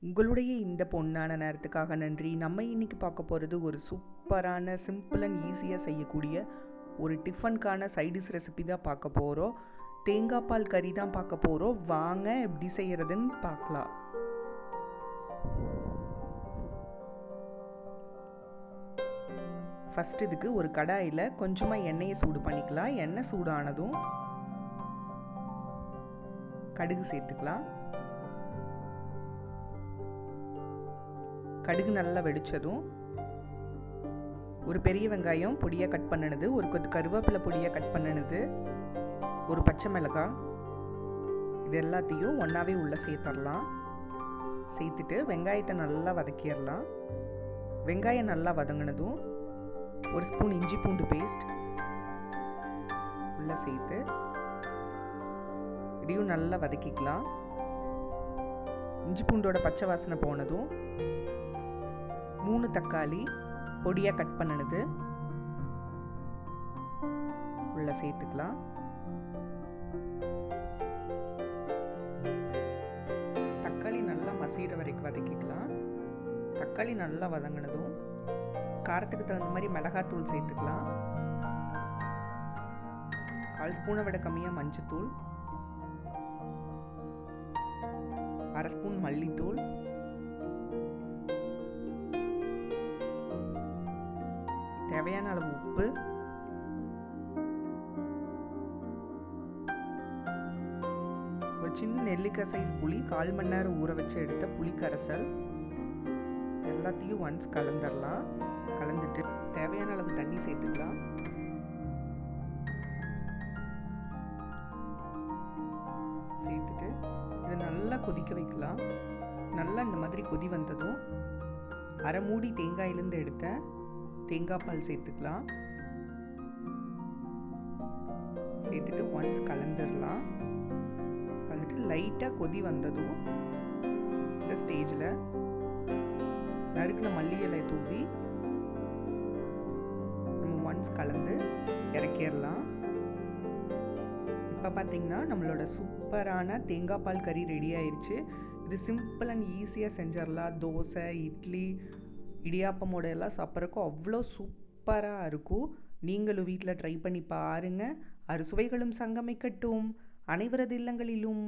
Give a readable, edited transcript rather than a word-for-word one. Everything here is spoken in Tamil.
உங்களுடைய இந்த பொன்னான நேரத்துக்காக நன்றி. நம்ம இன்னைக்கு பார்க்க போகிறது ஒரு சூப்பரான சிம்பிள் அண்ட் ஈஸியாக செய்யக்கூடிய ஒரு டிஃபனுக்கான சைடிஷ் ரெசிபி தான் பார்க்க போகிறோம். தேங்காய் பால் கறி தான் பார்க்க போகிறோம். வாங்க எப்படி செய்கிறதுன்னு பார்க்கலாம். ஃபஸ்ட் இதுக்கு ஒரு கடாயில் கொஞ்சமாக எண்ணெயை சூடு பண்ணிக்கலாம். எண்ணெய் சூடானதும் கடுகு சேர்த்துக்கலாம். கடுகு நல்லா வெடிச்சதும் ஒரு பெரிய வெங்காயம் பொடியாக கட் பண்ணினது, ஒரு கொத்து கருவேப்பிலை பொடியாக கட் பண்ணினது, ஒரு பச்சை மிளகாய், இது எல்லாத்தையும் ஒன்றாவே உள்ளே சேர்த்துடலாம். சேர்த்துட்டு வெங்காயத்தை நல்லா வதக்கிடலாம். வெங்காயம் நல்லா வதங்கினதும் ஒரு ஸ்பூன் இஞ்சி பூண்டு பேஸ்ட் உள்ளே சேர்த்து இதையும் நல்லா வதக்கிக்கலாம். இஞ்சி பூண்டோட பச்சை வாசனை போனதும் 3 தக்காளி பொடியாக கட் பண்ணினது உள்ள சேர்த்துக்கலாம். தக்காளி நல்லா மசிகிற வரைக்கும் வதக்கிக்கலாம். தக்காளி நல்லா வதங்கினதும் காரத்துக்கு தகுந்த மாதிரி மிளகாத்தூள் சேர்த்துக்கலாம். 1/4 ஸ்பூனை விட கம்மியாக மஞ்சத்தூள், 1/2 ஸ்பூன் மல்லித்தூள், தேவையான அளவு உப்பு, ஒரு சின்ன நெல்லிக்காய் சைஸ் புளி, 1/4 மணி நேரம் ஊற வச்சு எடுத்த புளி கரைசல், எல்லாத்தையும் ஒன்ஸ் கலந்துடலாம். கலந்துட்டு தேவையான அளவு தண்ணி சேர்த்துக்கலாம். சேர்த்துட்டு இதை நல்லா கொதிக்க வைக்கலாம். நல்லா இந்த மாதிரி கொதி வந்ததும் அரை மூடி தேங்காயிலேருந்து எடுத்த தேங்காய் பால் சேர்த்துக்கலாம். சேர்த்துட்டு ஒன்ஸ் கலந்துடலாம். கலந்துட்டு லைட்டாக கொதி வந்ததும் இந்த ஸ்டேஜில் நறுக்கின மல்லி இலை தூவி நம்ம ஒன்ஸ் கலந்து இறக்கிடலாம். இப்போ பார்த்தீங்கன்னா நம்மளோட சூப்பரான தேங்காய் பால் கறி ரெடி ஆயிடுச்சு. இது சிம்பிள் அண்ட் ஈஸியாக செஞ்சிடலாம். தோசை, இட்லி, இடியாப்பமோட எல்லாம் சாப்பிட்றதுக்கும் அவ்வளோ சூப்பராக இருக்கும். நீங்களும் வீட்டில் ட்ரை பண்ணி பாருங்கள். அறுசுவைகளும் சங்கமிக்கட்டும் அனைவரது இல்லங்களிலும்.